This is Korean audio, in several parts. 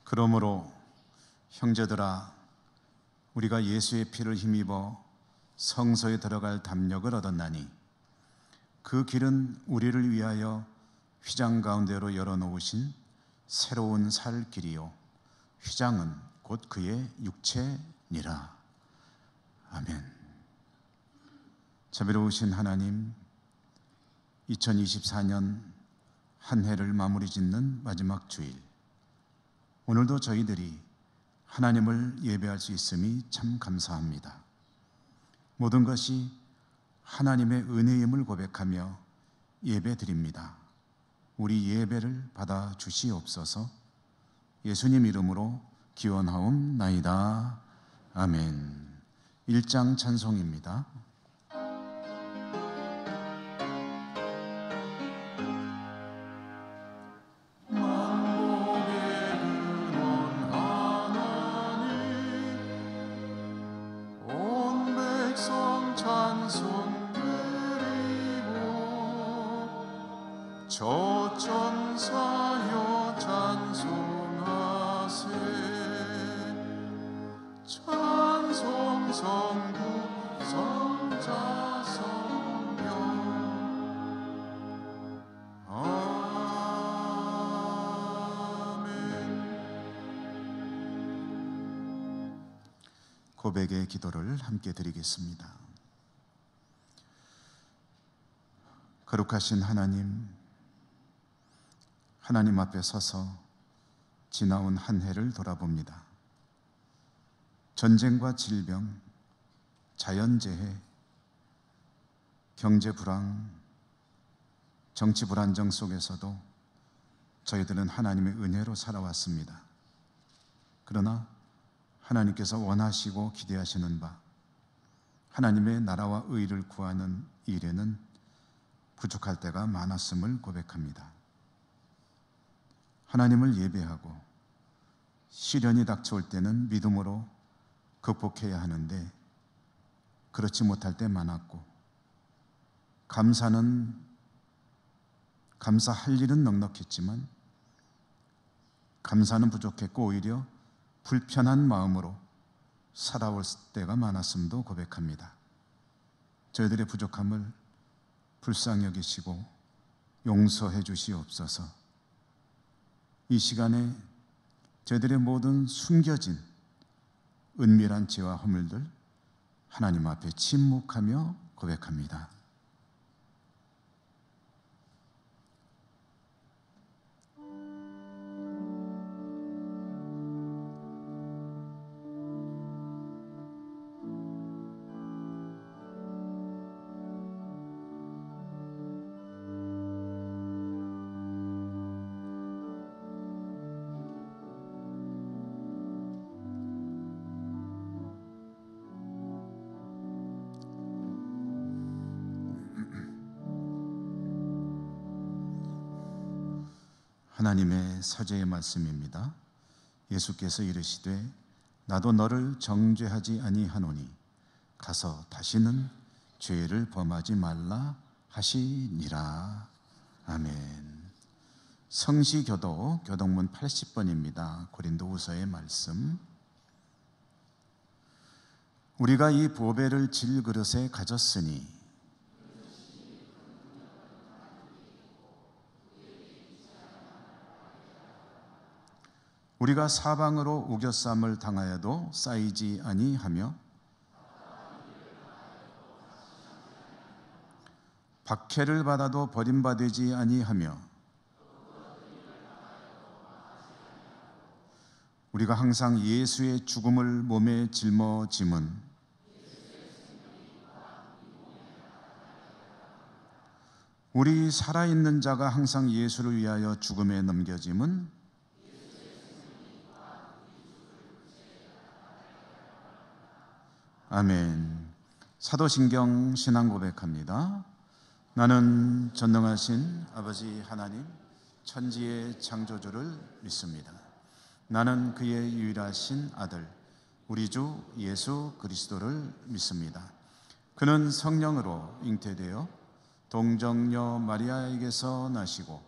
그러므로 형제들아, 우리가 예수의 피를 힘입어 성소에 들어갈 담력을 얻었나니 그 길은 우리를 위하여 휘장 가운데로 열어놓으신 새로운 살 길이요 휘장은 곧 그의 육체니라. 아멘. 자비로우신 하나님, 2024년 한 해를 마무리 짓는 마지막 주일, 오늘도 저희들이 하나님을 예배할 수 있음이 참 감사합니다. 모든 것이 하나님의 은혜임을 고백하며 예배 드립니다. 우리 예배를 받아 주시옵소서. 예수님 이름으로 기원하옵나이다. 아멘. 1장 찬송입니다. 저 천사여 찬송하세. 찬송 성부 성자 성령. 아멘. 고백의 기도를 함께 드리겠습니다. 거룩하신 하나님 앞에 서서 지나온 한 해를 돌아봅니다. 전쟁과 질병, 자연재해, 경제불황, 정치 불안정 속에서도 저희들은 하나님의 은혜로 살아왔습니다. 그러나 하나님께서 원하시고 기대하시는 바, 하나님의 나라와 의를 구하는 일에는 부족할 때가 많았음을 고백합니다. 하나님을 예배하고 시련이 닥쳐올 때는 믿음으로 극복해야 하는데 그렇지 못할 때 많았고, 감사할 일은 넉넉했지만 감사는 부족했고 오히려 불편한 마음으로 살아올 때가 많았음도 고백합니다. 저희들의 부족함을 불쌍히 여기시고 용서해 주시옵소서. 이 시간에 저희들의 모든 숨겨진 은밀한 죄와 허물들 하나님 앞에 침묵하며 고백합니다. 하나님의 사죄의 말씀입니다. 예수께서 이르시되 나도 너를 정죄하지 아니하노니 가서 다시는 죄를 범하지 말라 하시니라. 아멘. 성시교도 교동문 80번입니다. 고린도후서의 말씀. 우리가 이 보배를 질그릇에 가졌으니 우리가 사방으로 우겨쌈을 당하여도 쌓이지 아니하며 박해를 받아도 버림받지 아니하며 우리가 항상 예수의 죽음을 몸에 짊어짐은 우리 살아있는 자가 항상 예수를 위하여 죽음에 넘겨짐은 아멘. 사도신경 신앙 고백합니다. 나는 전능하신 아버지 하나님 천지의 창조주를 믿습니다. 나는 그의 유일하신 아들 우리 주 예수 그리스도를 믿습니다. 그는 성령으로 잉태되어 동정녀 마리아에게서 나시고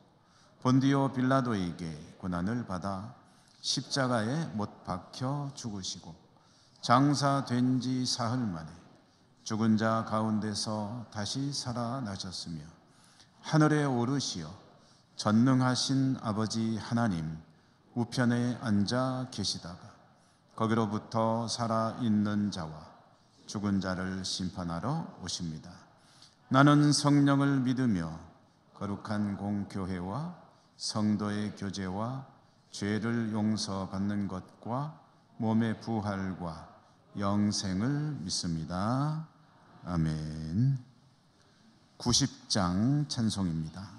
본디오 빌라도에게 고난을 받아 십자가에 못 박혀 죽으시고 장사된 지 사흘 만에 죽은 자 가운데서 다시 살아나셨으며 하늘에 오르시어 전능하신 아버지 하나님 우편에 앉아 계시다가 거기로부터 살아있는 자와 죽은 자를 심판하러 오십니다. 나는 성령을 믿으며 거룩한 공교회와 성도의 교제와 죄를 용서받는 것과 몸의 부활과 영생을 믿습니다. 아멘. 90장 찬송입니다.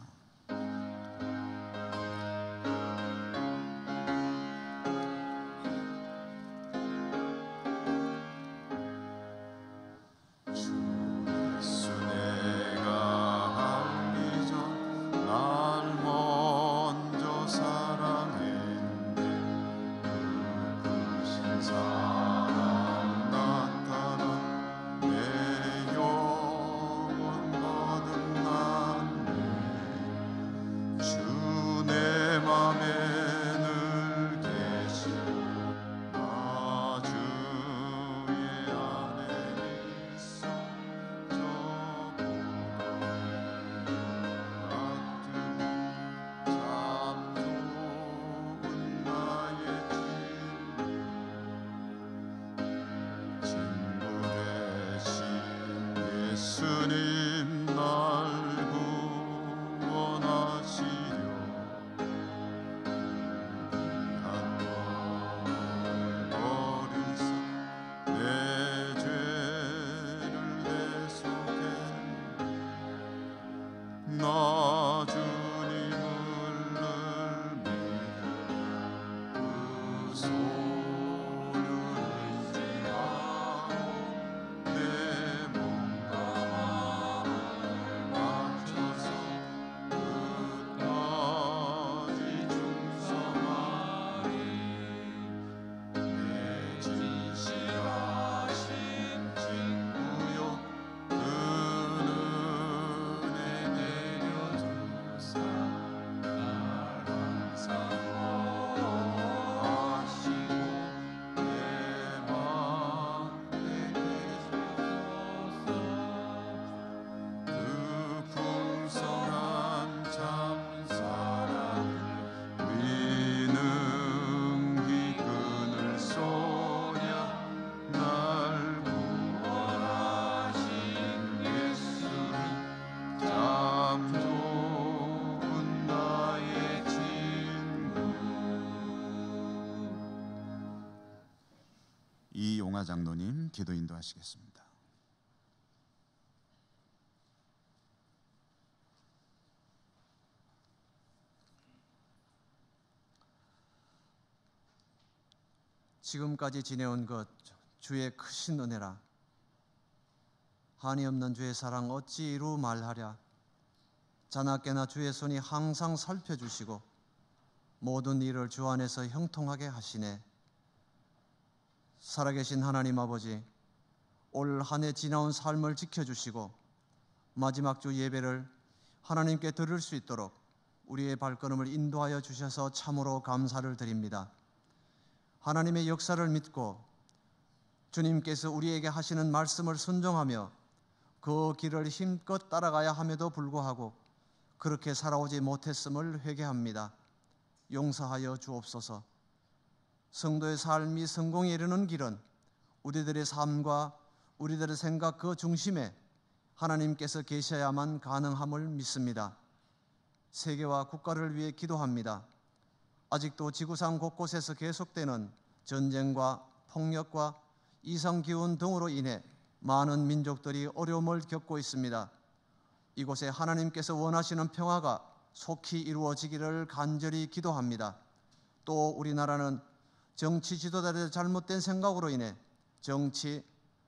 예수님 날 구원하시려 귀한 몸을 버리사 내 죄를 대속했네. 나 주님을 늘 믿음 그 소유를 인지하고 내 몸과 마음을 맞춰서 끝까지 충성하리. 내 진실하신 친구여 그 은혜 내려주사 날 항상 보호하시고 내 맘 내게 주소서. 그 풍성한 참 사랑을 위능히 그늘 쏘냐. 날 구원하신 예수는 참 좋은 나의 친구. 이용화 장로님 기도 인도하시겠습니다. 지금까지 지내온 것 주의 크신 은혜라. 한이 없는 주의 사랑 어찌 이루 말하랴. 자나깨나 주의 손이 항상 살펴주시고 모든 일을 주 안에서 형통하게 하시네. 살아계신 하나님 아버지, 올 한 해 지나온 삶을 지켜주시고 마지막 주 예배를 하나님께 드릴 수 있도록 우리의 발걸음을 인도하여 주셔서 참으로 감사를 드립니다. 하나님의 역사를 믿고 주님께서 우리에게 하시는 말씀을 순종하며 그 길을 힘껏 따라가야 함에도 불구하고 그렇게 살아오지 못했음을 회개합니다. 용서하여 주옵소서. 성도의 삶이 성공에 이르는 길은 우리들의 삶과 우리들의 생각 그 중심에 하나님께서 계셔야만 가능함을 믿습니다. 세계와 국가를 위해 기도합니다. 아직도 지구상 곳곳에서 계속되는 전쟁과 폭력과 이상기온 등으로 인해 많은 민족들이 어려움을 겪고 있습니다. 이곳에 하나님께서 원하시는 평화가 속히 이루어지기를 간절히 기도합니다. 또 우리나라는 정치 지도자들의 잘못된 생각으로 인해 정치,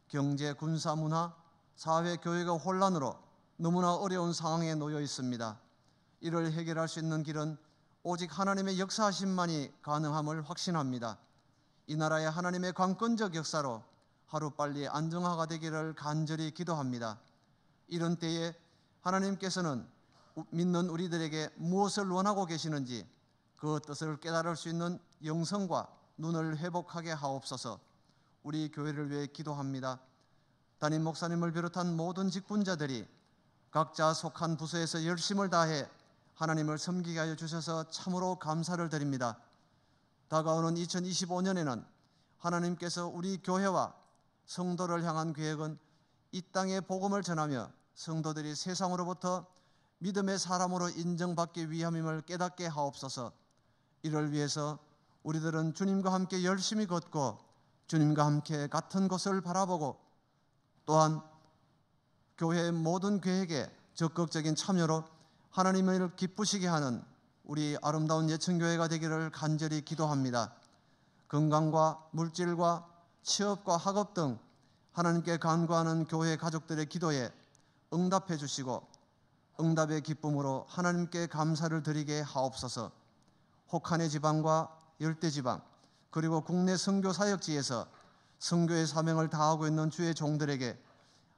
경제, 군사, 문화, 사회, 교육의 혼란으로 너무나 어려운 상황에 놓여 있습니다. 이를 해결할 수 있는 길은 오직 하나님의 역사하심만이 가능함을 확신합니다. 이 나라의 하나님의 강권적 역사로 하루빨리 안정화가 되기를 간절히 기도합니다. 이런 때에 하나님께서는 믿는 우리들에게 무엇을 원하고 계시는지 그 뜻을 깨달을 수 있는 영성과 눈을 회복하게 하옵소서. 우리 교회를 위해 기도합니다. 담임 목사님을 비롯한 모든 직분자들이 각자 속한 부서에서 열심을 다해 하나님을 섬기게 하여 주셔서 참으로 감사를 드립니다. 다가오는 2025년에는 하나님께서 우리 교회와 성도를 향한 계획은 이 땅에 복음을 전하며 성도들이 세상으로부터 믿음의 사람으로 인정받기 위함임을 깨닫게 하옵소서. 이를 위해서 우리들은 주님과 함께 열심히 걷고 주님과 함께 같은 것을 바라보고 또한 교회의 모든 계획에 적극적인 참여로 하나님을 기쁘시게 하는 우리 아름다운 예천교회가 되기를 간절히 기도합니다. 건강과 물질과 취업과 학업 등 하나님께 간구하는 교회 가족들의 기도에 응답해 주시고 응답의 기쁨으로 하나님께 감사를 드리게 하옵소서. 혹한의 지방과 열대지방 그리고 국내 선교 사역지에서 선교의 사명을 다하고 있는 주의 종들에게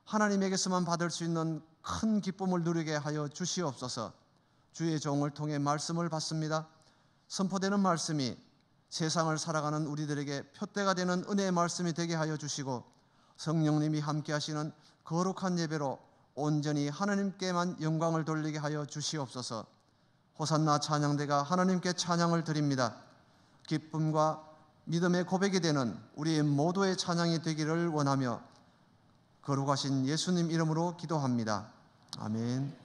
하나님에게서만 받을 수 있는 큰 기쁨을 누리게 하여 주시옵소서. 주의 종을 통해 말씀을 받습니다. 선포되는 말씀이 세상을 살아가는 우리들에게 표대가 되는 은혜의 말씀이 되게 하여 주시고 성령님이 함께 하시는 거룩한 예배로 온전히 하나님께만 영광을 돌리게 하여 주시옵소서. 호산나 찬양대가 하나님께 찬양을 드립니다. 기쁨과 믿음의 고백이 되는 우리 모두의 찬양이 되기를 원하며 거룩하신 예수님 이름으로 기도합니다. 아멘.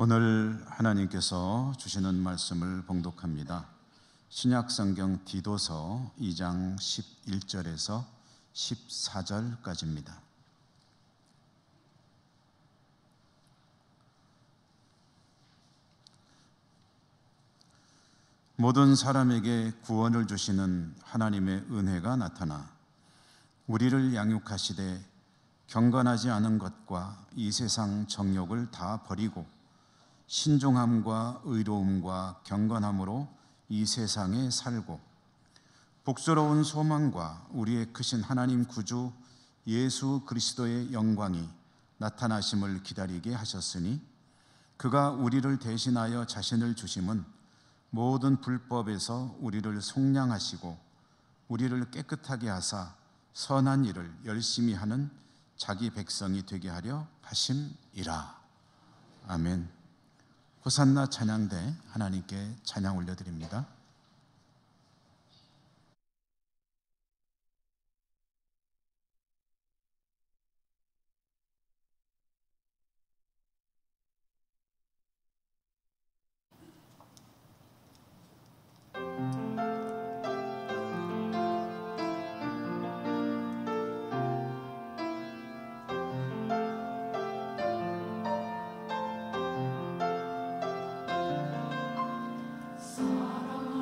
오늘 하나님께서 주시는 말씀을 봉독합니다. 신약성경 디도서 2장 11절에서 14절까지입니다. 모든 사람에게 구원을 주시는 하나님의 은혜가 나타나 우리를 양육하시되 경건하지 않은 것과 이 세상 정욕을 다 버리고 신중함과 의로움과 경건함으로 이 세상에 살고 복스러운 소망과 우리의 크신 하나님 구주 예수 그리스도의 영광이 나타나심을 기다리게 하셨으니 그가 우리를 대신하여 자신을 주심은 모든 불법에서 우리를 속량하시고 우리를 깨끗하게 하사 선한 일을 열심히 하는 자기 백성이 되게 하려 하심이라. 아멘. 호산나 찬양대 하나님께 찬양 올려드립니다. 사랑하는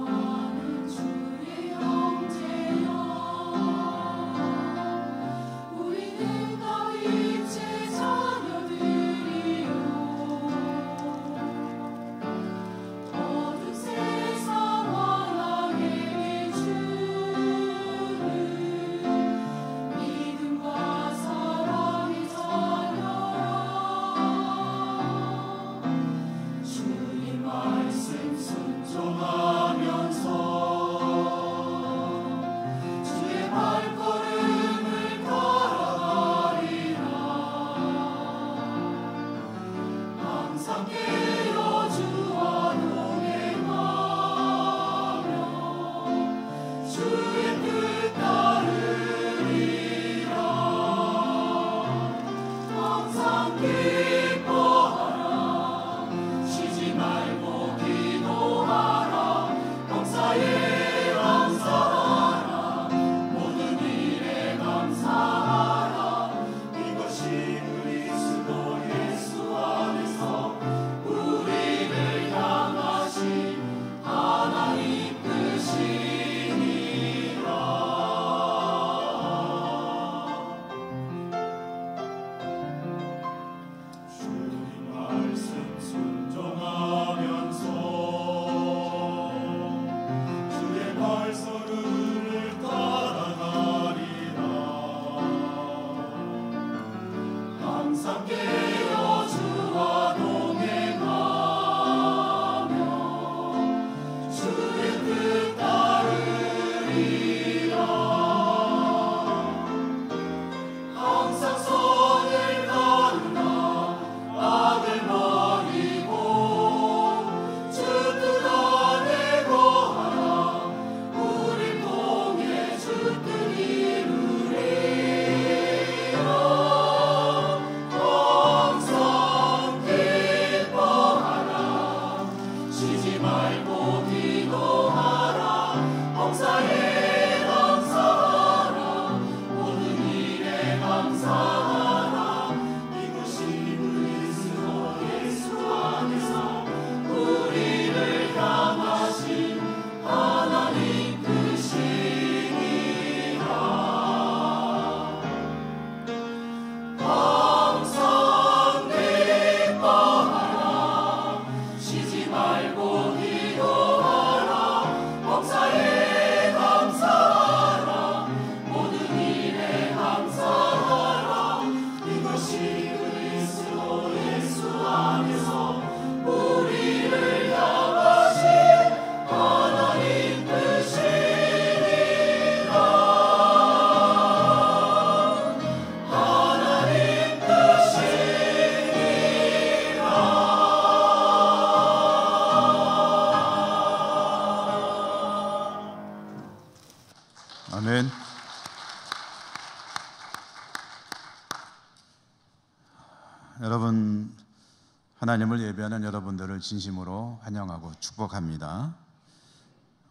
하나님을 예배하는 여러분들을 진심으로 환영하고 축복합니다.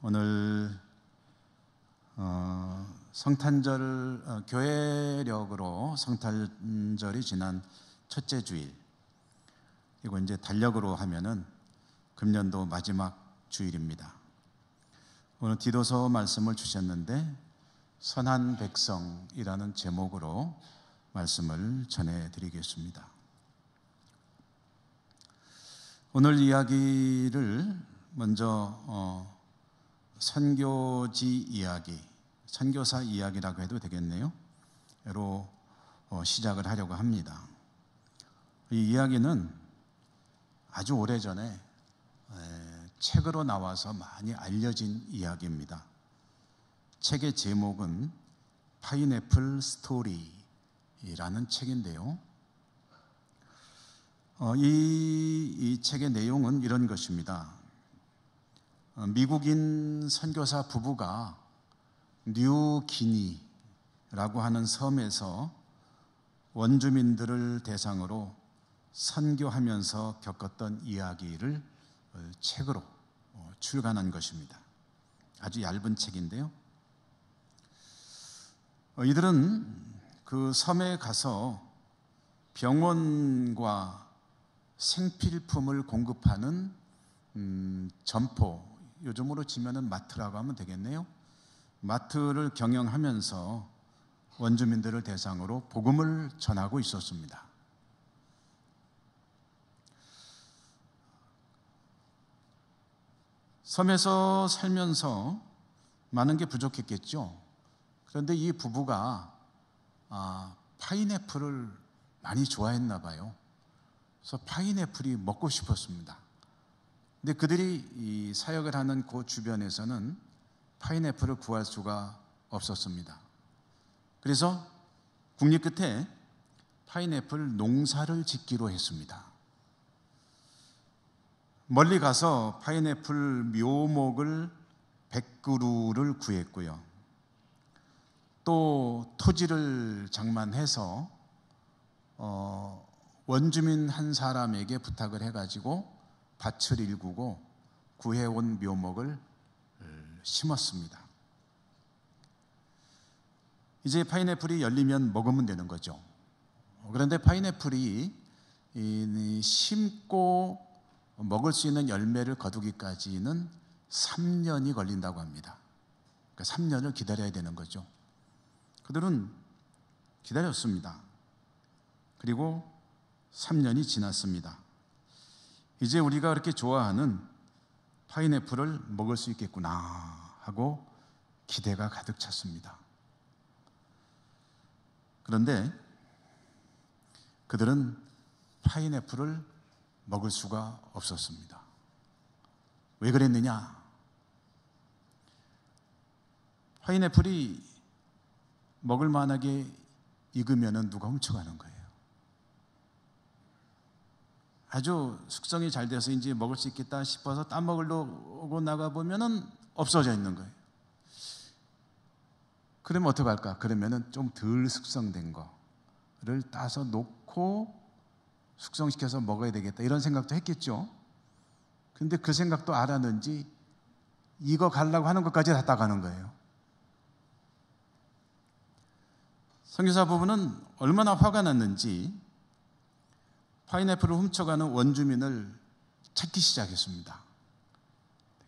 오늘 성탄절 교회력으로 성탄절이 지난 첫째 주일, 그리고 이제 달력으로 하면은 금년도 마지막 주일입니다. 오늘 디도서 말씀을 주셨는데 선한 백성이라는 제목으로 말씀을 전해드리겠습니다. 오늘 이야기를 먼저 선교지 이야기, 선교사 이야기라고 해도 되겠네요. 로 시작을 하려고 합니다. 이 이야기는 아주 오래전에 책으로 나와서 많이 알려진 이야기입니다. 책의 제목은 파인애플 스토리라는 책인데요. 이 책의 내용은 이런 것입니다. 미국인 선교사 부부가 뉴기니라고 하는 섬에서 원주민들을 대상으로 선교하면서 겪었던 이야기를 책으로 출간한 것입니다. 아주 얇은 책인데요. 이들은 그 섬에 가서 병원과 생필품을 공급하는 점포, 요즘으로 치면은 마트라고 하면 되겠네요. 마트를 경영하면서 원주민들을 대상으로 복음을 전하고 있었습니다. 섬에서 살면서 많은 게 부족했겠죠. 그런데 이 부부가 파인애플을 많이 좋아했나 봐요. 그래서 파인애플이 먹고 싶었습니다. 근데 그들이 이 사역을 하는 그 주변에서는 파인애플을 구할 수가 없었습니다. 그래서 국리 끝에 파인애플 농사를 짓기로 했습니다. 멀리 가서 파인애플 묘목을 100그루를 구했고요. 또 토지를 장만해서 원주민 한 사람에게 부탁을 해가지고 밭을 일구고 구해온 묘목을 심었습니다. 이제 파인애플이 열리면 먹으면 되는 거죠. 그런데 파인애플이 심고 먹을 수 있는 열매를 거두기까지는 3년이 걸린다고 합니다. 그러니까 3년을 기다려야 되는 거죠. 그들은 기다렸습니다. 그리고 3년이 지났습니다. 이제 우리가 그렇게 좋아하는 파인애플을 먹을 수 있겠구나 하고 기대가 가득 찼습니다. 그런데 그들은 파인애플을 먹을 수가 없었습니다. 왜 그랬느냐? 파인애플이 먹을 만하게 익으면 누가 훔쳐가는 거예요. 아주 숙성이 잘 돼서 이제 먹을 수 있겠다 싶어서 따먹으려고 나가보면 없어져 있는 거예요. 그러면 어떡할까? 그러면 좀 덜 숙성된 거를 따서 놓고 숙성시켜서 먹어야 되겠다 이런 생각도 했겠죠. 근데 그 생각도 알았는지 이거 가려고 하는 것까지 다 따가는 거예요. 선교사 부부는 얼마나 화가 났는지 파인애플을 훔쳐가는 원주민을 찾기 시작했습니다.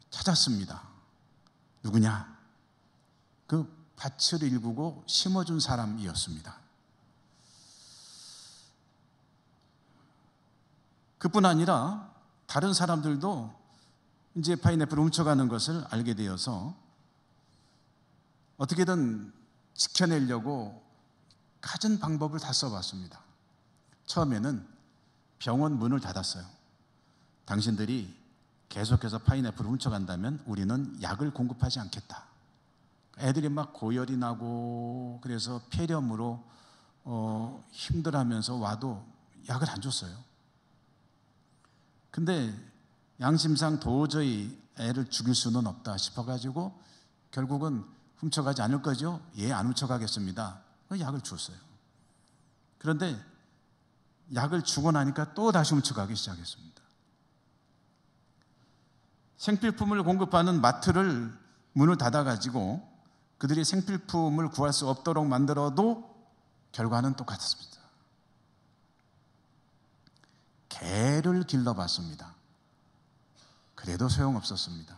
찾았습니다. 누구냐? 그 밭을 일구고 심어준 사람이었습니다. 그뿐 아니라 다른 사람들도 이제 파인애플을 훔쳐가는 것을 알게 되어서 어떻게든 지켜내려고 갖은 방법을 다 써봤습니다. 처음에는 병원 문을 닫았어요. 당신들이 계속해서 파인애플을 훔쳐간다면 우리는 약을 공급하지 않겠다. 애들이 막 고열이 나고 그래서 폐렴으로 힘들어하면서 와도 약을 안 줬어요. 근데 양심상 도저히 애를 죽일 수는 없다 싶어가지고 결국은 훔쳐가지 않을 거죠? 예, 안 훔쳐가겠습니다. 약을 줬어요. 그런데 약을 주고 나니까 또 다시 훔쳐가기 시작했습니다. 생필품을 공급하는 마트를 문을 닫아가지고 그들이 생필품을 구할 수 없도록 만들어도 결과는 똑같았습니다. 개를 길러봤습니다. 그래도 소용없었습니다.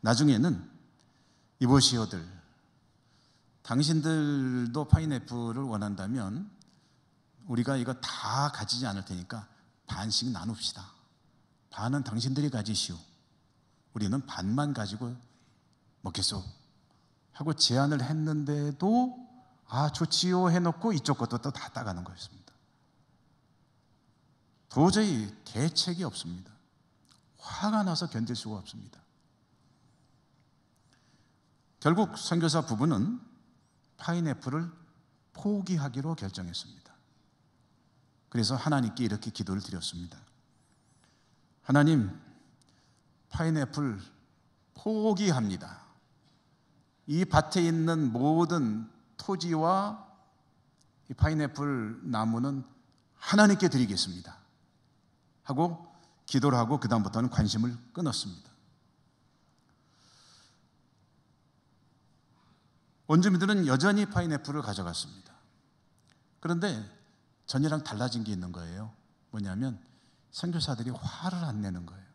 나중에는 이보시오들, 당신들도 파인애플을 원한다면 우리가 이거 다 가지지 않을 테니까 반씩 나눕시다. 반은 당신들이 가지시오. 우리는 반만 가지고 먹겠소. 하고 제안을 했는데도 좋지요 해놓고 이쪽 것도 또 다 따가는 거였습니다. 도저히 대책이 없습니다. 화가 나서 견딜 수가 없습니다. 결국 선교사 부부는 파인애플을 포기하기로 결정했습니다. 그래서 하나님께 이렇게 기도를 드렸습니다. 하나님, 파인애플 포기합니다. 이 밭에 있는 모든 토지와 이 파인애플 나무는 하나님께 드리겠습니다. 하고 기도를 하고 그 다음부터는 관심을 끊었습니다. 원주민들은 여전히 파인애플을 가져갔습니다. 그런데 전이랑 달라진 게 있는 거예요. 뭐냐면 선교사들이 화를 안 내는 거예요.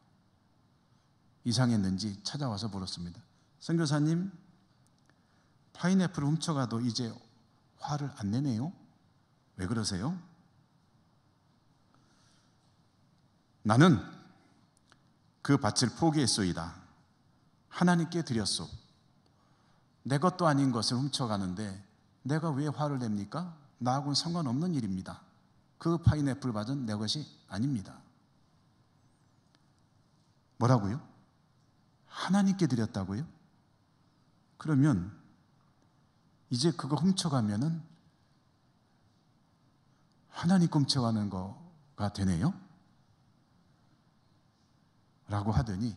이상했는지 찾아와서 물었습니다. 선교사님, 파인애플을 훔쳐가도 이제 화를 안 내네요? 왜 그러세요? 나는 그 밭을 포기했소이다. 하나님께 드렸소. 내 것도 아닌 것을 훔쳐가는데 내가 왜 화를 냅니까? 나하고는 상관없는 일입니다. 그 파인애플 밭은 내 것이 아닙니다. 뭐라고요? 하나님께 드렸다고요? 그러면 이제 그거 훔쳐가면은 하나님 훔쳐가는 거가 되네요? 라고 하더니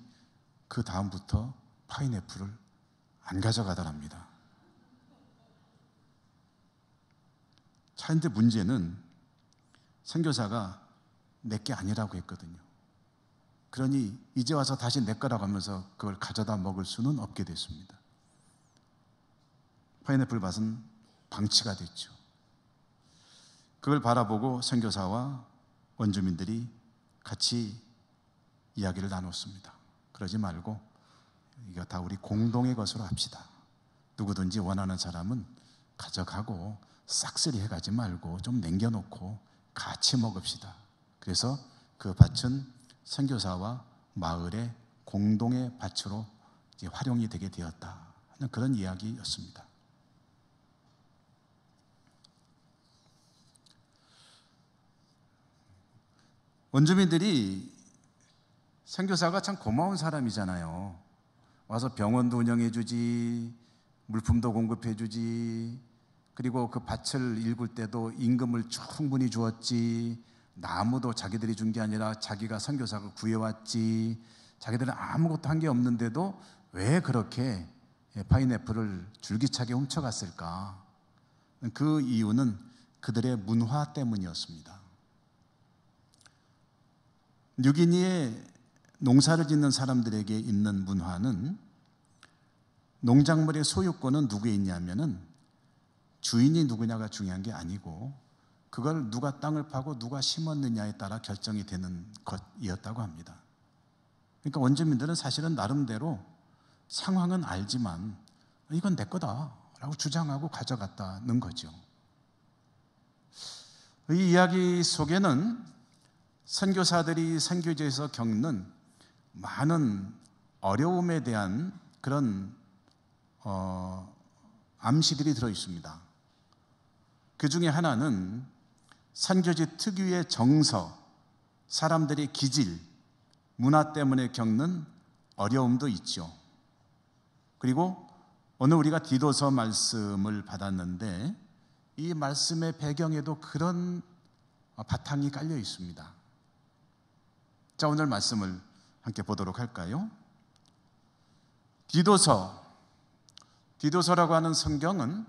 그 다음부터 파인애플을 안 가져가더랍니다. 그런데 문제는 선교사가 내 게 아니라고 했거든요. 그러니 이제 와서 다시 내 거라고 하면서 그걸 가져다 먹을 수는 없게 됐습니다. 파인애플 밭은 방치가 됐죠. 그걸 바라보고 선교사와 원주민들이 같이 이야기를 나눴습니다. 그러지 말고 이거 다 우리 공동의 것으로 합시다. 누구든지 원하는 사람은 가져가고 싹쓸이 해가지 말고 좀 남겨놓고 같이 먹읍시다. 그래서 그 밭은 선교사와 마을의 공동의 밭으로 이제 활용이 되게 되었다 하는 그런 이야기였습니다. 원주민들이 선교사가 참 고마운 사람이잖아요. 와서 병원도 운영해 주지, 물품도 공급해 주지, 그리고 그 밭을 일굴 때도 임금을 충분히 주었지, 나무도 자기들이 준 게 아니라 자기가 선교사가 구해왔지, 자기들은 아무것도 한 게 없는데도 왜 그렇게 파인애플을 줄기차게 훔쳐갔을까? 그 이유는 그들의 문화 때문이었습니다. 뉴기니에 농사를 짓는 사람들에게 있는 문화는 농작물의 소유권은 누구에 있냐면은 주인이 누구냐가 중요한 게 아니고 그걸 누가 땅을 파고 누가 심었느냐에 따라 결정이 되는 것이었다고 합니다. 그러니까 원주민들은 사실은 나름대로 상황은 알지만 이건 내 거다라고 주장하고 가져갔다는 거죠. 이 이야기 속에는 선교사들이 선교지에서 겪는 많은 어려움에 대한 그런 암시들이 들어 있습니다. 그 중에 하나는 선교지 특유의 정서, 사람들의 기질, 문화 때문에 겪는 어려움도 있죠. 그리고 오늘 우리가 디도서 말씀을 받았는데 이 말씀의 배경에도 그런 바탕이 깔려 있습니다. 자, 오늘 말씀을 함께 보도록 할까요? 디도서라고 하는 성경은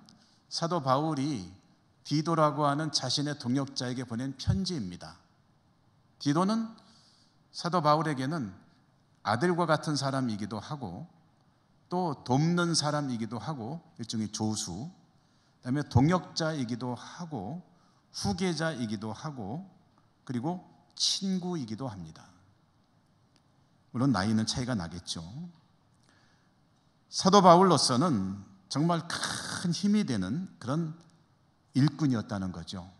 사도 바울이 디도라고 하는 자신의 동역자에게 보낸 편지입니다. 디도는 사도 바울에게는 아들과 같은 사람이기도 하고 또 돕는 사람이기도 하고 일종의 조수, 그다음에 동역자이기도 하고 후계자이기도 하고 그리고 친구이기도 합니다. 물론 나이는 차이가 나겠죠. 사도 바울로서는 정말 큰 힘이 되는 그런 일꾼이었다는 거죠.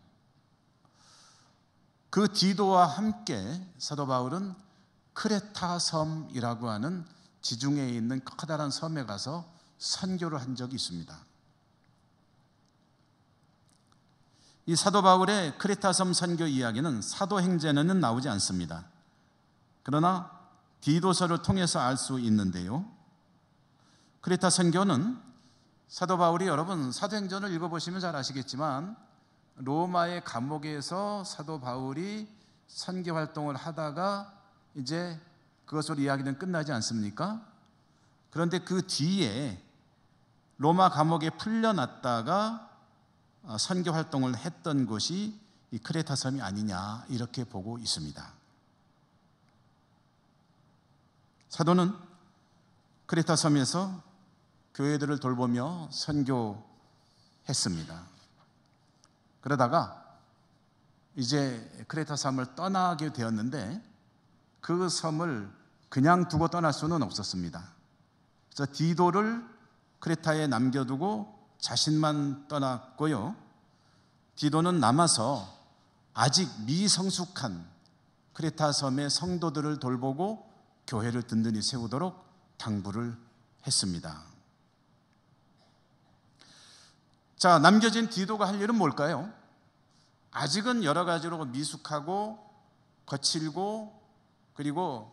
그 디도와 함께 사도 바울은 크레타 섬이라고 하는 지중해에 있는 커다란 섬에 가서 선교를 한 적이 있습니다. 이 사도 바울의 크레타 섬 선교 이야기는 사도행전에는 나오지 않습니다. 그러나 디도서를 통해서 알 수 있는데요. 크레타 선교는 사도 바울이, 여러분 사도행전을 읽어보시면 잘 아시겠지만 로마의 감옥에서 사도 바울이 선교 활동을 하다가 이제 그것으로 이야기는 끝나지 않습니까? 그런데 그 뒤에 로마 감옥에 풀려났다가 선교 활동을 했던 곳이 이 크레타 섬이 아니냐 이렇게 보고 있습니다. 사도는 크레타 섬에서 교회들을 돌보며 선교했습니다. 그러다가 이제 크레타 섬을 떠나게 되었는데 그 섬을 그냥 두고 떠날 수는 없었습니다. 그래서 디도를 크레타에 남겨두고 자신만 떠났고요. 디도는 남아서 아직 미성숙한 크레타 섬의 성도들을 돌보고 교회를 든든히 세우도록 당부를 했습니다. 자, 남겨진 디도가 할 일은 뭘까요? 아직은 여러 가지로 미숙하고 거칠고 그리고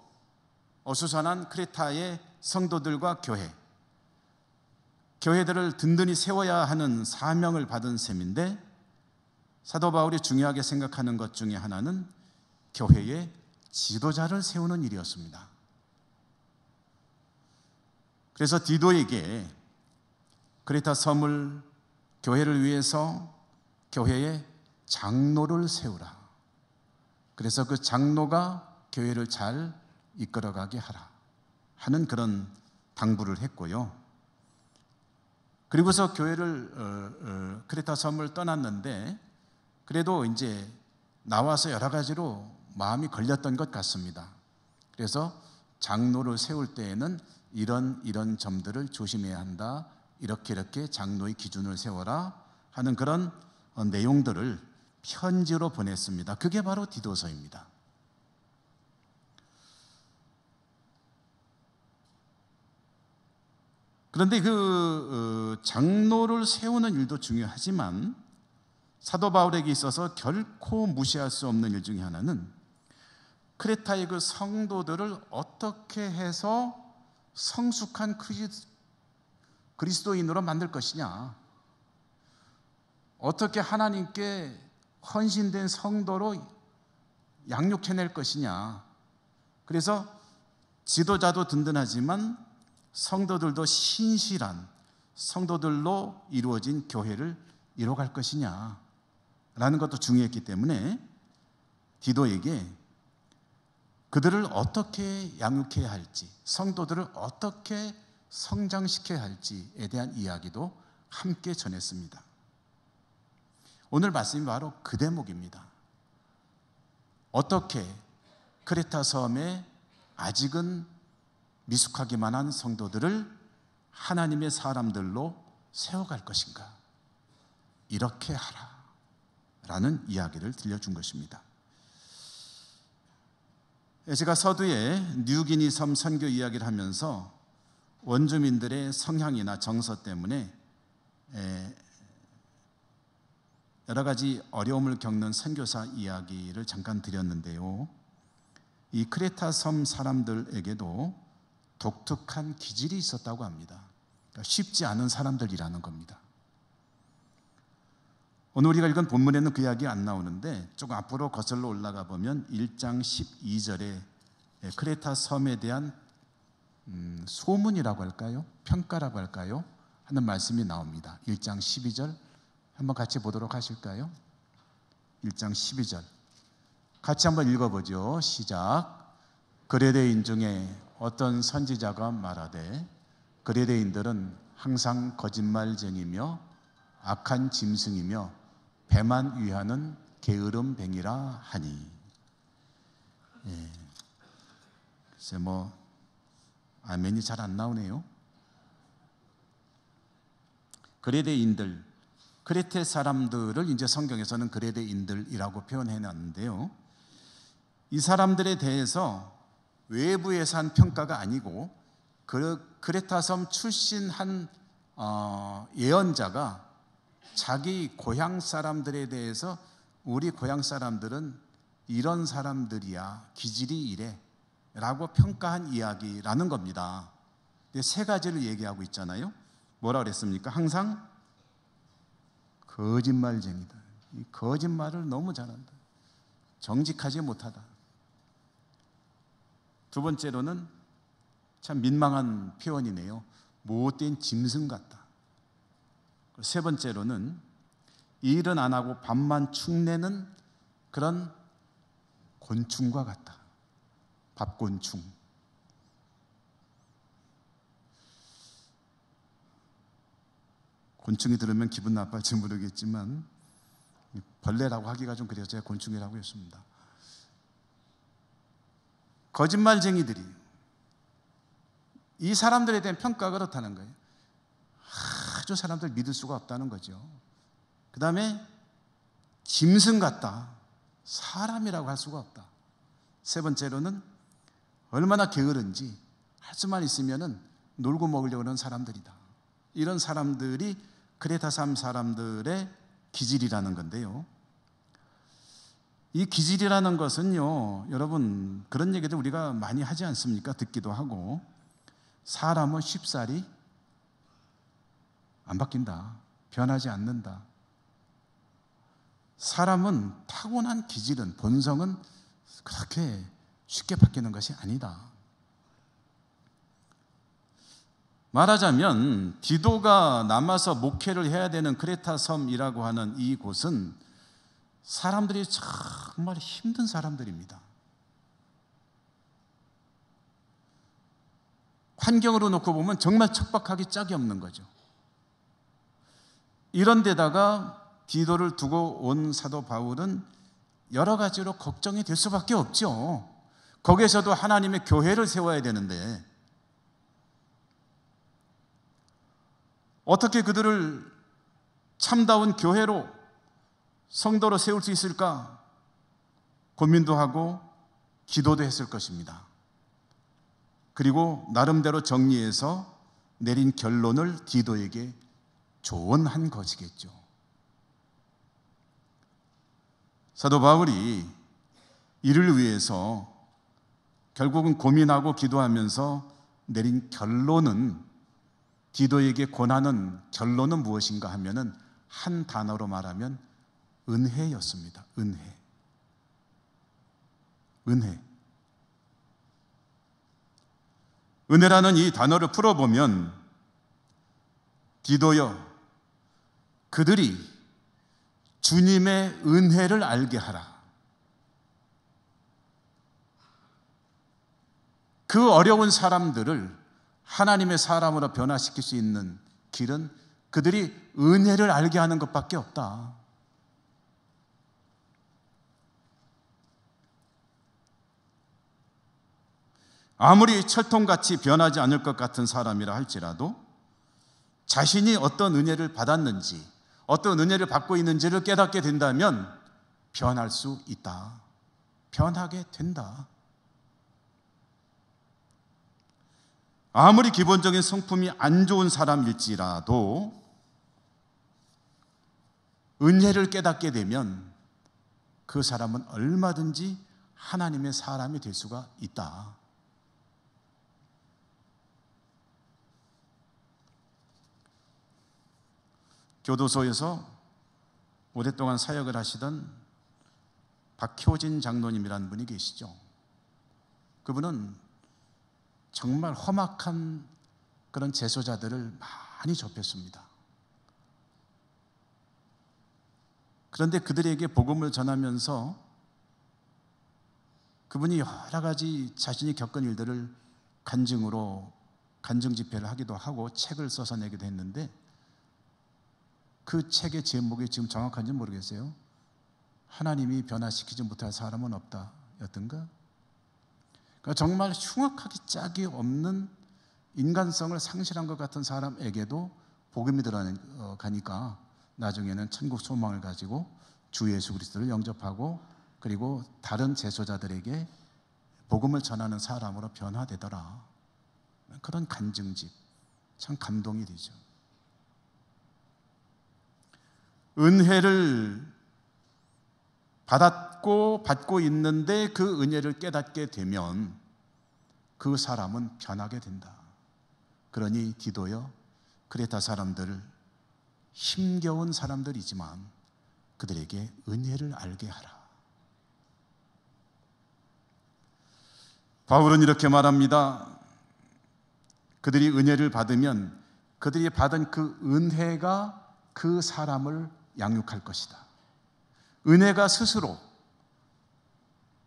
어수선한 크레타의 성도들과 교회들을 든든히 세워야 하는 사명을 받은 셈인데 사도 바울이 중요하게 생각하는 것 중에 하나는 교회의 지도자를 세우는 일이었습니다. 그래서 디도에게 크레타 섬을 교회를 위해서 교회의 장로를 세우라. 그래서 그 장로가 교회를 잘 이끌어가게 하라 하는 그런 당부를 했고요. 그리고서 교회를 크레타 섬을 떠났는데 그래도 이제 나와서 여러 가지로 마음이 걸렸던 것 같습니다. 그래서 장로를 세울 때에는 이런 점들을 조심해야 한다. 이렇게 장로의 기준을 세워라 하는 그런 내용들을 편지로 보냈습니다. 그게 바로 디도서입니다. 그런데 그 장로를 세우는 일도 중요하지만 사도 바울에게 있어서 결코 무시할 수 없는 일 중에 하나는 크레타의 그 성도들을 어떻게 해서 성숙한 그리스도인으로 만들 것이냐, 어떻게 하나님께 헌신된 성도로 양육해낼 것이냐. 그래서 지도자도 든든하지만 성도들도 신실한 성도들로 이루어진 교회를 이뤄갈 것이냐 라는 것도 중요했기 때문에 디도에게 그들을 어떻게 양육해야 할지, 성도들을 어떻게 성장시켜야 할지에 대한 이야기도 함께 전했습니다. 오늘 말씀이 바로 그 대목입니다. 어떻게 크레타 섬에 아직은 미숙하기만 한 성도들을 하나님의 사람들로 세워갈 것인가? 이렇게 하라 라는 이야기를 들려준 것입니다. 제가 서두에 뉴기니 섬 선교 이야기를 하면서 원주민들의 성향이나 정서 때문에 여러 가지 어려움을 겪는 선교사 이야기를 잠깐 드렸는데요. 이 크레타 섬 사람들에게도 독특한 기질이 있었다고 합니다. 그러니까 쉽지 않은 사람들이라는 겁니다. 오늘 우리가 읽은 본문에는 그 이야기 안 나오는데 조금 앞으로 거슬러 올라가 보면 1장 12절에 크레타 섬에 대한 소문이라고 할까요? 평가라고 할까요? 하는 말씀이 나옵니다. 1장 12절 한번 같이 보도록 하실까요? 1장 12절 같이 한번 읽어보죠. 시작. 그레데인 중에 어떤 선지자가 말하되 그레데인들은 항상 거짓말쟁이며 악한 짐승이며 배만 위하는 게으름뱅이라 하니. 예. 글쎄 아멘이 잘 안 나오네요. 그레데인들, 크레테 사람들을 이제 성경에서는 그레데인들이라고 표현해 놨는데요. 이 사람들에 대해서 외부에서 한 평가가 아니고 크레타섬 출신 한 예언자가 자기 고향 사람들에 대해서 우리 고향 사람들은 이런 사람들이야, 기질이 이래 라고 평가한 이야기라는 겁니다. 세 가지를 얘기하고 있잖아요. 뭐라 그랬습니까? 항상 거짓말쟁이다. 이 거짓말을 너무 잘한다. 정직하지 못하다. 두 번째로는 참 민망한 표현이네요. 못된 짐승 같다. 세 번째로는 일은 안 하고 밥만 축내는 그런 곤충과 같다. 밥곤충. 곤충이 들으면 기분 나빠할지 모르겠지만 벌레라고 하기가 좀 그래서 제가 곤충이라고 했습니다. 거짓말쟁이들이 이 사람들에 대한 평가가 그렇다는 거예요. 아주 사람들 믿을 수가 없다는 거죠. 그 다음에 짐승 같다. 사람이라고 할 수가 없다. 세 번째로는 얼마나 게으른지 할 수만 있으면 놀고 먹으려고 하는 사람들이다. 이런 사람들이 크레타섬 사람들의 기질이라는 건데요. 이 기질이라는 것은요, 여러분 그런 얘기들 우리가 많이 하지 않습니까? 듣기도 하고. 사람은 쉽사리 안 바뀐다. 변하지 않는다. 사람은 타고난 기질은, 본성은 그렇게 쉽게 바뀌는 것이 아니다. 말하자면 디도가 남아서 목회를 해야 되는 크레타 섬이라고 하는 이 곳은 사람들이 정말 힘든 사람들입니다. 환경으로 놓고 보면 정말 척박하기 짝이 없는 거죠. 이런 데다가 디도를 두고 온 사도 바울은 여러 가지로 걱정이 될 수밖에 없죠. 거기에서도 하나님의 교회를 세워야 되는데 어떻게 그들을 참다운 교회로, 성도로 세울 수 있을까 고민도 하고 기도도 했을 것입니다. 그리고 나름대로 정리해서 내린 결론을 디도에게 조언한 것이겠죠. 사도 바울이 이를 위해서 결국은 고민하고 기도하면서 내린 결론은, 디도에게 권하는 결론은 무엇인가 하면은 한 단어로 말하면 은혜였습니다. 은혜. 은혜. 은혜라는 이 단어를 풀어보면, 디도여, 그들이 주님의 은혜를 알게 하라. 그 어려운 사람들을 하나님의 사람으로 변화시킬 수 있는 길은 그들이 은혜를 알게 하는 것밖에 없다. 아무리 철통같이 변하지 않을 것 같은 사람이라 할지라도 자신이 어떤 은혜를 받았는지, 어떤 은혜를 받고 있는지를 깨닫게 된다면 변할 수 있다. 변하게 된다. 아무리 기본적인 성품이 안 좋은 사람일지라도 은혜를 깨닫게 되면 그 사람은 얼마든지 하나님의 사람이 될 수가 있다. 교도소에서 오랫동안 사역을 하시던 박효진 장로님이라는 분이 계시죠. 그분은 정말 험악한 그런 재소자들을 많이 접했습니다. 그런데 그들에게 복음을 전하면서 그분이 여러 가지 자신이 겪은 일들을 간증 집회를 하기도 하고 책을 써서 내기도 했는데 그 책의 제목이 지금 정확한지 모르겠어요. 하나님이 변화시키지 못할 사람은 없다 였던가? 그러니까 정말 흉악하기 짝이 없는 인간성을 상실한 것 같은 사람에게도 복음이 들어가니까 나중에는 천국 소망을 가지고 주 예수 그리스도를 영접하고 그리고 다른 제소자들에게 복음을 전하는 사람으로 변화되더라. 그런 간증집 참 감동이 되죠. 은혜를 받고 있는데 그 은혜를 깨닫게 되면 그 사람은 변하게 된다. 그러니 디도여, 크레타 사람들을 힘겨운 사람들이지만 그들에게 은혜를 알게 하라. 바울은 이렇게 말합니다. 그들이 은혜를 받으면 그들이 받은 그 은혜가 그 사람을 양육할 것이다. 은혜가 스스로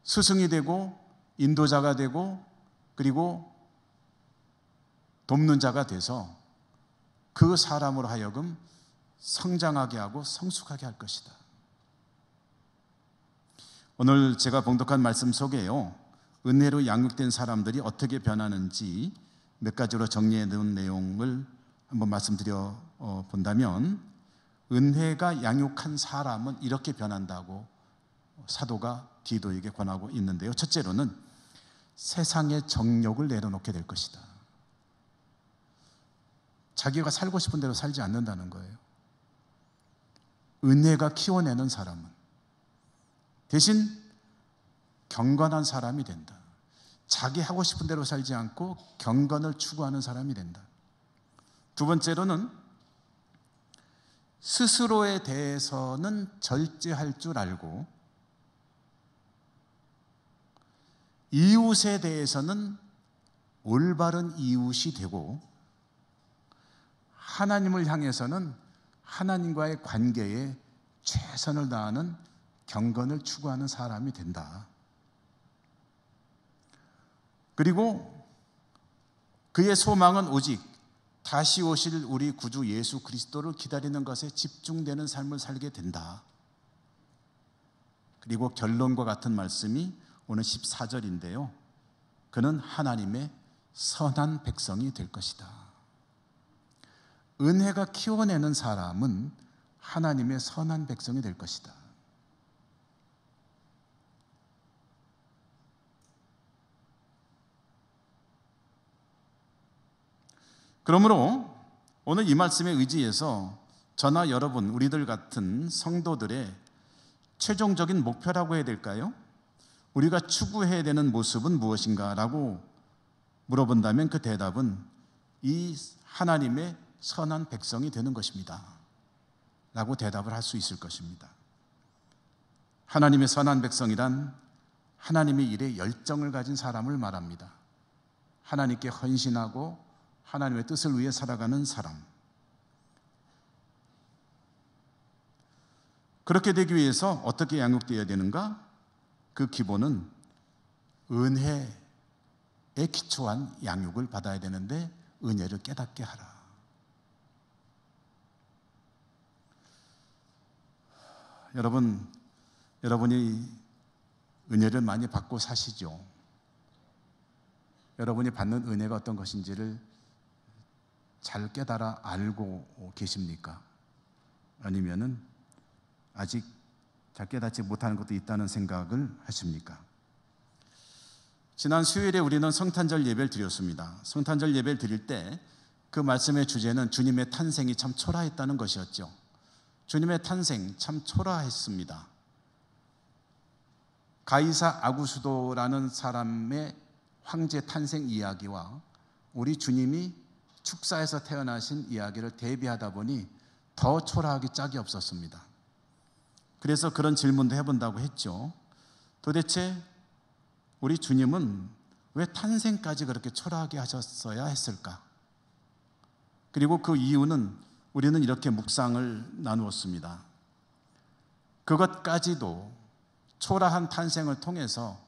스승이 되고 인도자가 되고 그리고 돕는 자가 돼서 그 사람으로 하여금 성장하게 하고 성숙하게 할 것이다. 오늘 제가 봉독한 말씀 속에요, 은혜로 양육된 사람들이 어떻게 변하는지 몇 가지로 정리해 놓은 내용을 한번 말씀드려 본다면, 은혜가 양육한 사람은 이렇게 변한다고 사도가 디도에게 권하고 있는데요. 첫째로는 세상의 정욕을 내려놓게 될 것이다. 자기가 살고 싶은 대로 살지 않는다는 거예요. 은혜가 키워내는 사람은 대신 경건한 사람이 된다. 자기 하고 싶은 대로 살지 않고 경건을 추구하는 사람이 된다. 두 번째로는 스스로에 대해서는 절제할 줄 알고 이웃에 대해서는 올바른 이웃이 되고 하나님을 향해서는 하나님과의 관계에 최선을 다하는 경건을 추구하는 사람이 된다. 그리고 그의 소망은 오직 다시 오실 우리 구주 예수 그리스도를 기다리는 것에 집중되는 삶을 살게 된다. 그리고 결론과 같은 말씀이 오늘 14절인데요. 그는 하나님의 선한 백성이 될 것이다. 은혜가 키워내는 사람은 하나님의 선한 백성이 될 것이다. 그러므로 오늘 이 말씀에 의지해서 저나 여러분, 우리들 같은 성도들의 최종적인 목표라고 해야 될까요? 우리가 추구해야 되는 모습은 무엇인가 라고 물어본다면 그 대답은 이 하나님의 선한 백성이 되는 것입니다 라고 대답을 할 수 있을 것입니다. 하나님의 선한 백성이란 하나님의 일에 열정을 가진 사람을 말합니다. 하나님께 헌신하고 하나님의 뜻을 위해 살아가는 사람. 그렇게 되기 위해서 어떻게 양육되어야 되는가? 그 기본은 은혜에 기초한 양육을 받아야 되는데 은혜를 깨닫게 하라. 여러분이 은혜를 많이 받고 사시죠? 여러분이 받는 은혜가 어떤 것인지를 잘 깨달아 알고 계십니까? 아니면은 아직 잘 깨닫지 못하는 것도 있다는 생각을 하십니까? 지난 수요일에 우리는 성탄절 예배를 드렸습니다. 성탄절 예배를 드릴 때 그 말씀의 주제는 주님의 탄생이 참 초라했다는 것이었죠. 주님의 탄생 참 초라했습니다. 가이사 아구수도라는 사람의 황제 탄생 이야기와 우리 주님이 축사에서 태어나신 이야기를 대비하다 보니 더 초라하기 짝이 없었습니다. 그래서 그런 질문도 해본다고 했죠. 도대체 우리 주님은 왜 탄생까지 그렇게 초라하게 하셨어야 했을까? 그리고 그 이유는 우리는 이렇게 묵상을 나누었습니다. 그것까지도 초라한 탄생을 통해서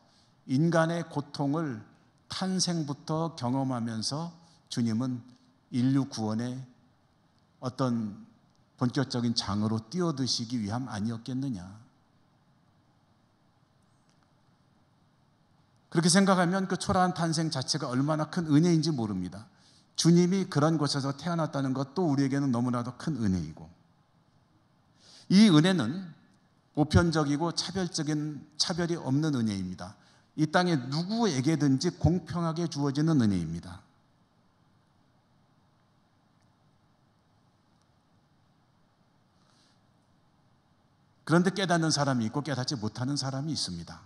인간의 고통을 탄생부터 경험하면서 주님은 인류 구원의 어떤 본격적인 장으로 뛰어드시기 위함 아니었겠느냐. 그렇게 생각하면 그 초라한 탄생 자체가 얼마나 큰 은혜인지 모릅니다. 주님이 그런 곳에서 태어났다는 것도 우리에게는 너무나도 큰 은혜이고, 이 은혜는 보편적이고 차별이 없는 은혜입니다. 이 땅에 누구에게든지 공평하게 주어지는 은혜입니다. 그런데 깨닫는 사람이 있고 깨닫지 못하는 사람이 있습니다.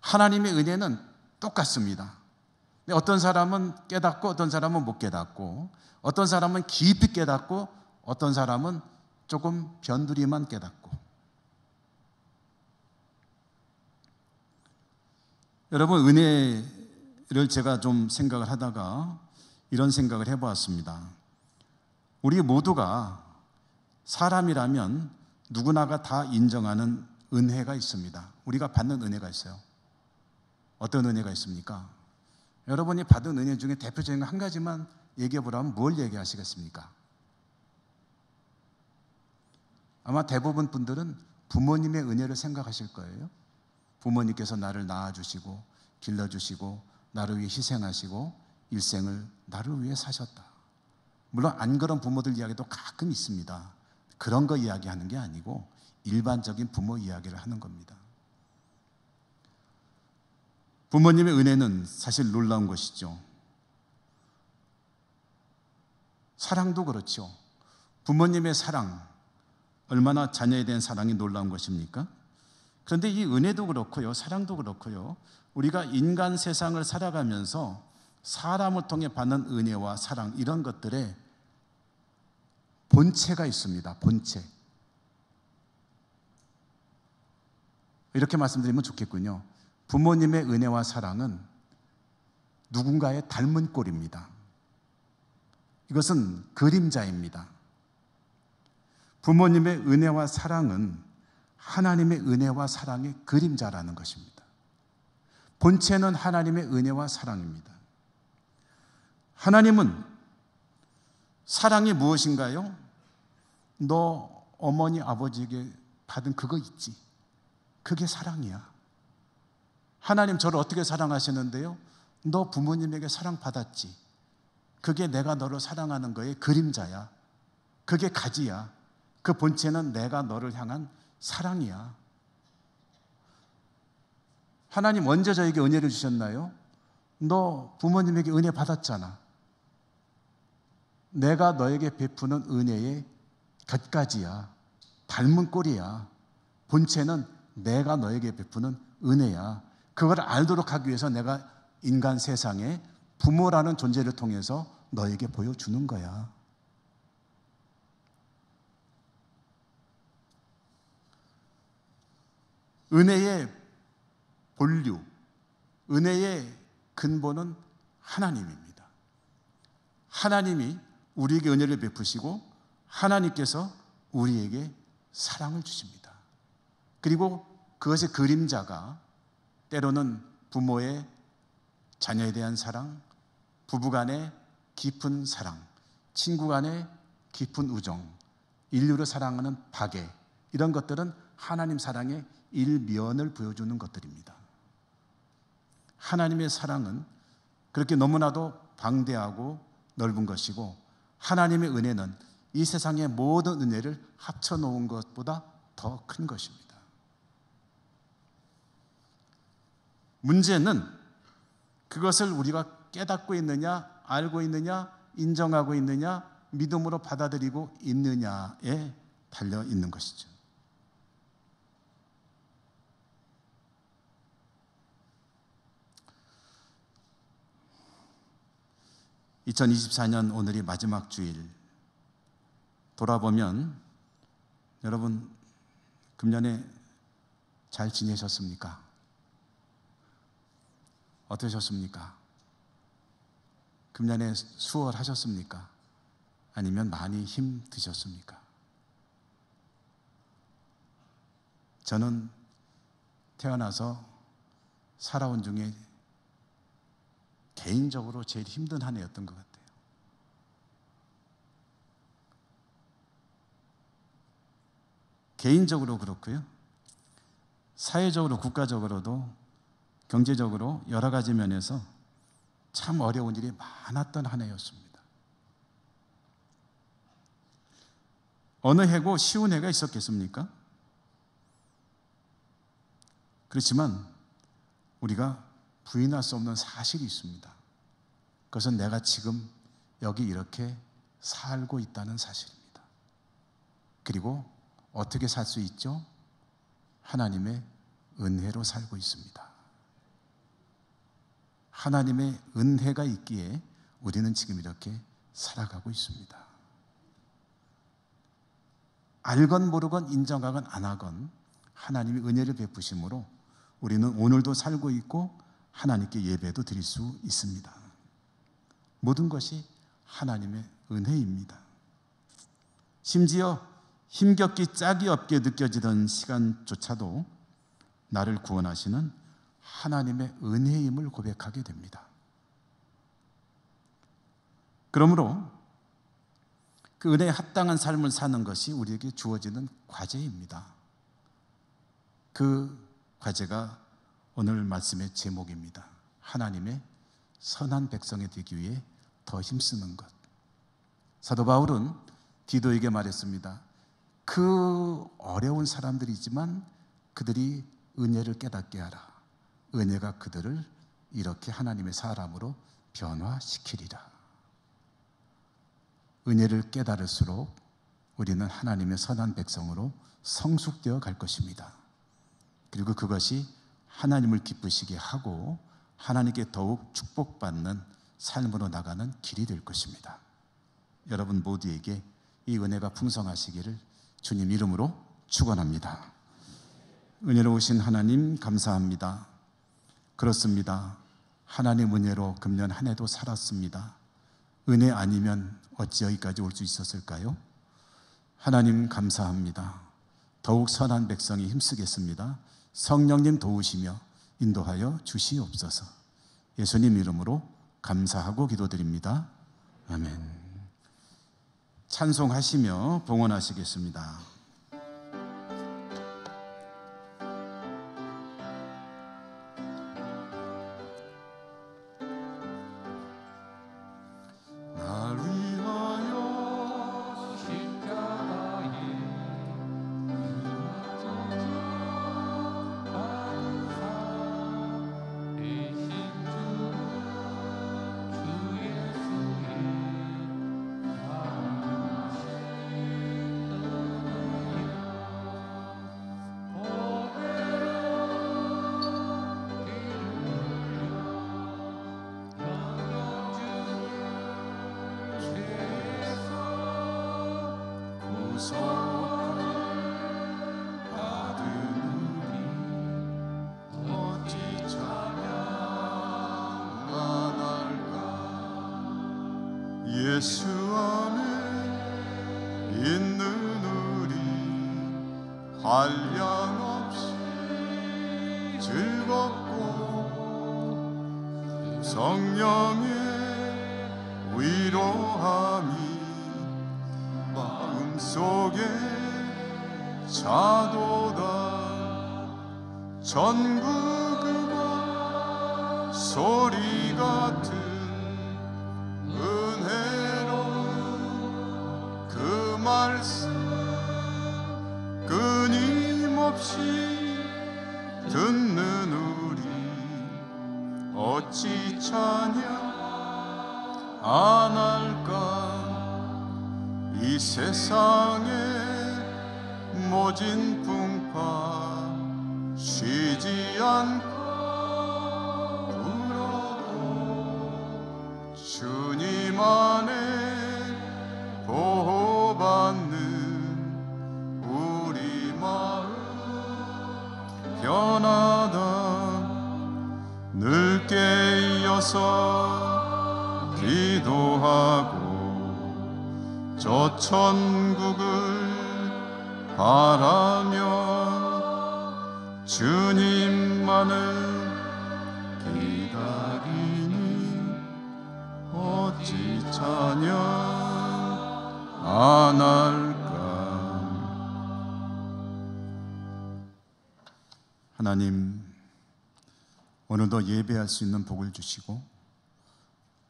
하나님의 은혜는 똑같습니다. 어떤 사람은 깨닫고 어떤 사람은 못 깨닫고, 어떤 사람은 깊이 깨닫고 어떤 사람은 조금 변두리만 깨닫고. 여러분, 은혜를 제가 좀 생각을 하다가 이런 생각을 해보았습니다. 우리 모두가 사람이라면 누구나가 다 인정하는 은혜가 있습니다. 우리가 받는 은혜가 있어요. 어떤 은혜가 있습니까? 여러분이 받은 은혜 중에 대표적인 한 가지만 얘기해 보라면 뭘 얘기하시겠습니까? 아마 대부분 분들은 부모님의 은혜를 생각하실 거예요. 부모님께서 나를 낳아주시고 길러주시고 나를 위해 희생하시고 일생을 나를 위해 사셨다. 물론 안 그런 부모들 이야기도 가끔 있습니다. 그런 거 이야기하는 게 아니고 일반적인 부모 이야기를 하는 겁니다. 부모님의 은혜는 사실 놀라운 것이죠. 사랑도 그렇죠. 부모님의 사랑, 얼마나 자녀에 대한 사랑이 놀라운 것입니까? 그런데 이 은혜도 그렇고요, 사랑도 그렇고요, 우리가 인간 세상을 살아가면서 사람을 통해 받는 은혜와 사랑, 이런 것들에 본체가 있습니다. 본체. 이렇게 말씀드리면 좋겠군요. 부모님의 은혜와 사랑은 누군가의 닮은 꼴입니다. 이것은 그림자입니다. 부모님의 은혜와 사랑은 하나님의 은혜와 사랑의 그림자라는 것입니다. 본체는 하나님의 은혜와 사랑입니다. 하나님은 사랑이 무엇인가요? 너 어머니 아버지에게 받은 그거 있지? 그게 사랑이야. 하나님 저를 어떻게 사랑하시는데요? 너 부모님에게 사랑받았지? 그게 내가 너를 사랑하는 거의 그림자야. 그게 가지야. 그 본체는 내가 너를 향한 사랑이야. 하나님 언제 저에게 은혜를 주셨나요? 너 부모님에게 은혜 받았잖아. 내가 너에게 베푸는 은혜의 곁가지야. 닮은 꼴이야. 본체는 내가 너에게 베푸는 은혜야. 그걸 알도록 하기 위해서 내가 인간 세상에 부모라는 존재를 통해서 너에게 보여주는 거야. 은혜의 본류, 은혜의 근본은 하나님입니다. 하나님이 우리에게 은혜를 베푸시고 하나님께서 우리에게 사랑을 주십니다. 그리고 그것의 그림자가 때로는 부모의 자녀에 대한 사랑, 부부간의 깊은 사랑, 친구간의 깊은 우정, 인류를 사랑하는 박애, 이런 것들은 하나님 사랑의 일면을 보여주는 것들입니다. 하나님의 사랑은 그렇게 너무나도 방대하고 넓은 것이고, 하나님의 은혜는 이 세상의 모든 은혜를 합쳐놓은 것보다 더 큰 것입니다. 문제는 그것을 우리가 깨닫고 있느냐, 알고 있느냐, 인정하고 있느냐, 믿음으로 받아들이고 있느냐에 달려 있는 것이죠. (2024년) 오늘이 마지막 주일. 돌아보면 여러분 금년에 잘 지내셨습니까? 어떠셨습니까? 금년에 수월하셨습니까? 아니면 많이 힘드셨습니까? 저는 태어나서 살아온 중에 개인적으로 제일 힘든 한 해였던 것 같아요. 개인적으로 그렇고요. 사회적으로, 국가적으로도, 경제적으로 여러 가지 면에서 참 어려운 일이 많았던 한 해였습니다. 어느 해고 쉬운 해가 있었겠습니까? 그렇지만 우리가 부인할 수 없는 사실이 있습니다. 그것은 내가 지금 여기 이렇게 살고 있다는 사실입니다. 그리고 어떻게 살 수 있죠? 하나님의 은혜로 살고 있습니다. 하나님의 은혜가 있기에 우리는 지금 이렇게 살아가고 있습니다. 알건 모르건 인정하건 안 하건 하나님이 은혜를 베푸심으로 우리는 오늘도 살고 있고 하나님께 예배도 드릴 수 있습니다. 모든 것이 하나님의 은혜입니다. 심지어 힘겹기 짝이 없게 느껴지던 시간조차도 나를 구원하시는 하나님의 은혜임을 고백하게 됩니다. 그러므로 그 은혜에 합당한 삶을 사는 것이 우리에게 주어지는 과제입니다. 그 과제가 오늘 말씀의 제목입니다. 하나님의 선한 백성이 되기 위해 더 힘쓰는 것. 사도 바울은 디도에게 말했습니다. 그 어려운 사람들이지만 그들이 은혜를 깨닫게 하라. 은혜가 그들을 이렇게 하나님의 사람으로 변화시키리라. 은혜를 깨달을수록 우리는 하나님의 선한 백성으로 성숙되어 갈 것입니다. 그리고 그것이 하나님을 기쁘시게 하고 하나님께 더욱 축복받는 삶으로 나가는 길이 될 것입니다. 여러분 모두에게 이 은혜가 풍성하시기를 주님 이름으로 축원합니다. 은혜로우신 하나님 감사합니다. 그렇습니다. 하나님 은혜로 금년 한 해도 살았습니다. 은혜 아니면 어찌 여기까지 올 수 있었을까요? 하나님 감사합니다. 더욱 선한 백성이 힘쓰겠습니다. 성령님 도우시며 인도하여 주시옵소서. 예수님 이름으로 감사하고 기도드립니다. 아멘. 찬송하시며 봉헌하시겠습니다. 날 위하여 십자가에 대신 주 예수의 예수 안에 있는 우리 한량없이 즐겁고 성령의 위로함이 마음속에 자도다. 전국 음악 소리 같은 은혜로운 그 말씀 끊임없이 듣는 우리 어찌 찬양 안 할까. 이 세상의 모진 풍파 쉬지 않고 불어도 주님 안에 보호받는 우리 마음 변하다. 늘 깨어서 기도하고 저 천국을 바라며 주님만을 기다리니 어찌 찬양 안 할까. 하나님, 오늘도 예배할 수 있는 복을 주시고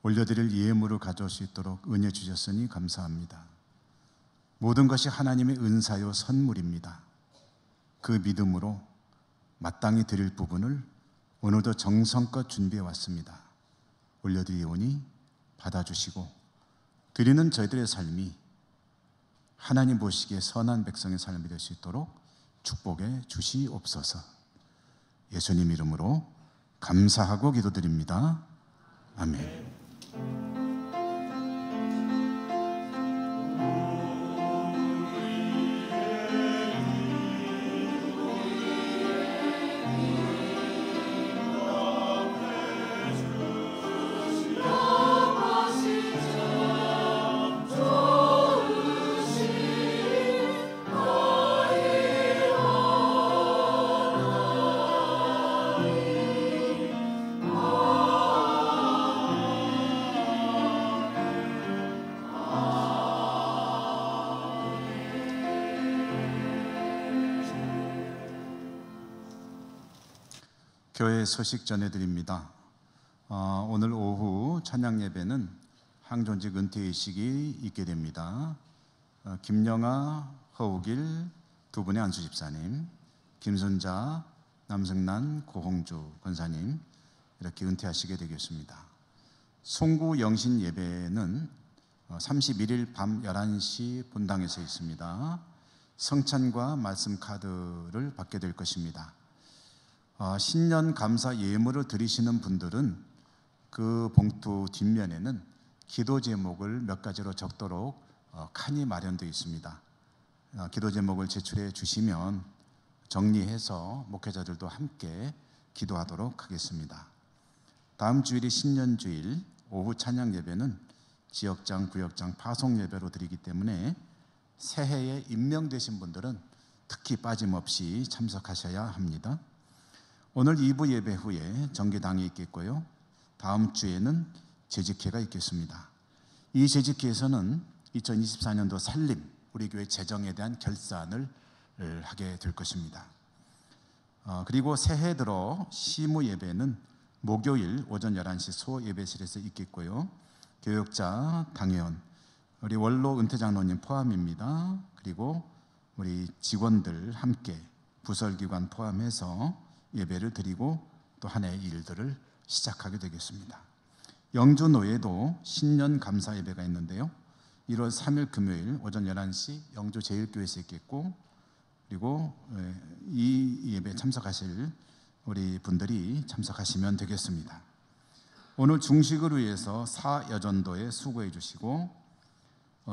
올려드릴 예물을 가져올 수 있도록 은혜 주셨으니 감사합니다. 모든 것이 하나님의 은사요 선물입니다. 그 믿음으로 마땅히 드릴 부분을 오늘도 정성껏 준비해 왔습니다. 올려드리오니 받아주시고 드리는 저희들의 삶이 하나님 보시기에 선한 백성의 삶이 될 수 있도록 축복해 주시옵소서. 예수님 이름으로 감사하고 기도드립니다. 아멘. 교회 소식 전해드립니다. 오늘 오후 찬양 예배는 항존직 은퇴의식이 있게 됩니다. 김영아, 허우길 두 분의 안수 집사님, 김순자, 남승란, 고홍주 권사님 이렇게 은퇴하시게 되겠습니다. 송구 영신 예배는 31일 밤 11시 본당에서 있습니다. 성찬과 말씀 카드를 받게 될 것입니다. 신년 감사 예물을 드리시는 분들은 그 봉투 뒷면에는 기도 제목을 몇 가지로 적도록 칸이 마련되어 있습니다. 기도 제목을 제출해 주시면 정리해서 목회자들도 함께 기도하도록 하겠습니다. 다음 주일이 신년주일 오후 찬양 예배는 지역장, 구역장 파송 예배로 드리기 때문에 새해에 임명되신 분들은 특히 빠짐없이 참석하셔야 합니다. 오늘 2부 예배 후에 정기당이 있겠고요. 다음 주에는 재직회가 있겠습니다. 이 재직회에서는 2024년도 살림, 우리 교회 재정에 대한 결산을 하게 될 것입니다. 그리고 새해 들어 시무 예배는 목요일 오전 11시 소 예배실에서 있겠고요. 교역자, 당회원, 우리 원로 은퇴장로님 포함입니다. 그리고 우리 직원들 함께 부설기관 포함해서 예배를 드리고 또 한 해의 일들을 시작하게 되겠습니다. 영주노예도 신년 감사 예배가 있는데요. 1월 3일 금요일 오전 11시 영주 제일교회에서 있겠고, 그리고 이 예배에 참석하실 우리 분들이 참석하시면 되겠습니다. 오늘 중식을 위해서 사여전도에 수고해 주시고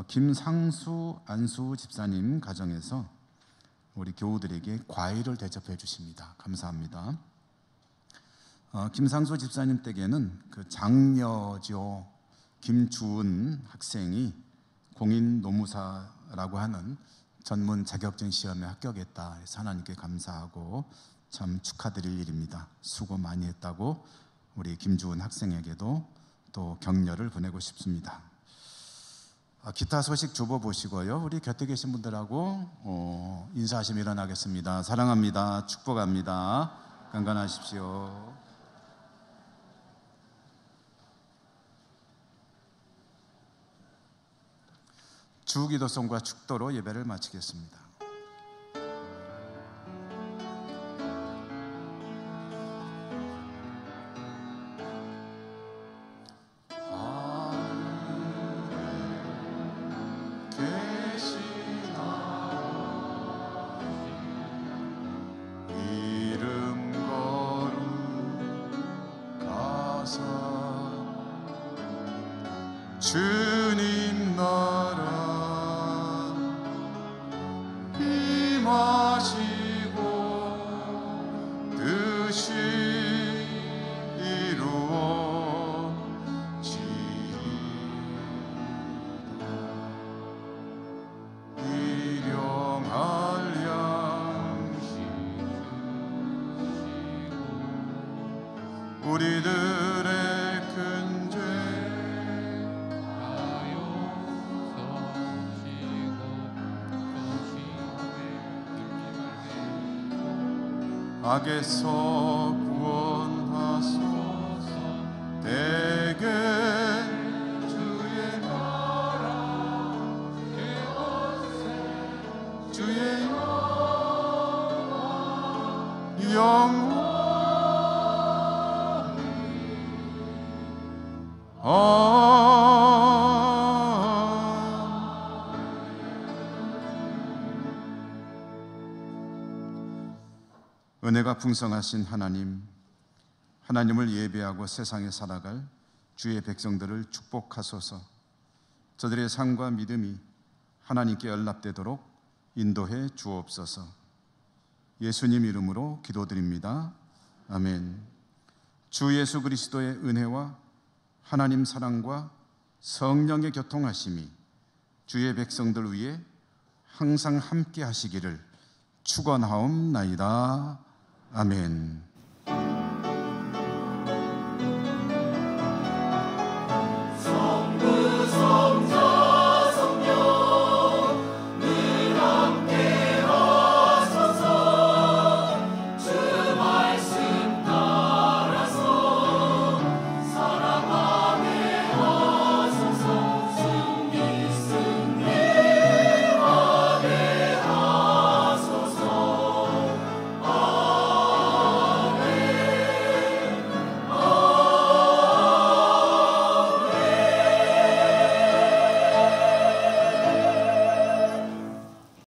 김상수 안수 집사님 가정에서 우리 교우들에게 과일을 대접해 주십니다. 감사합니다. 김상수 집사님 댁에는 그 장녀죠 김주은 학생이 공인 노무사라고 하는 전문 자격증 시험에 합격했다 해서 하나님께 감사하고 참 축하드릴 일입니다. 수고 많이 했다고 우리 김주은 학생에게도 또 격려를 보내고 싶습니다. 기타 소식 주보 보시고요. 우리 곁에 계신 분들하고 인사하시며 일어나겠습니다. 사랑합니다. 축복합니다. 강건하십시오. 주기도송과 축도로 예배를 마치겠습니다. 주님 나라 임하시고 뜻이 이루어지이다. 일용할 양식 우리들의 큰 죄 악에서 구원하소서. 대개 주의 나라 그곳에 주의 영원 은혜가 풍성하신 하나님을 예배하고 세상에 살아갈 주의 백성들을 축복하소서. 저들의 삶과 믿음이 하나님께 연락되도록 인도해 주옵소서. 예수님 이름으로 기도드립니다. 아멘. 주 예수 그리스도의 은혜와 하나님 사랑과 성령의 교통하심이 주의 백성들 위해 항상 함께 하시기를 축원하옵나이다. 아멘.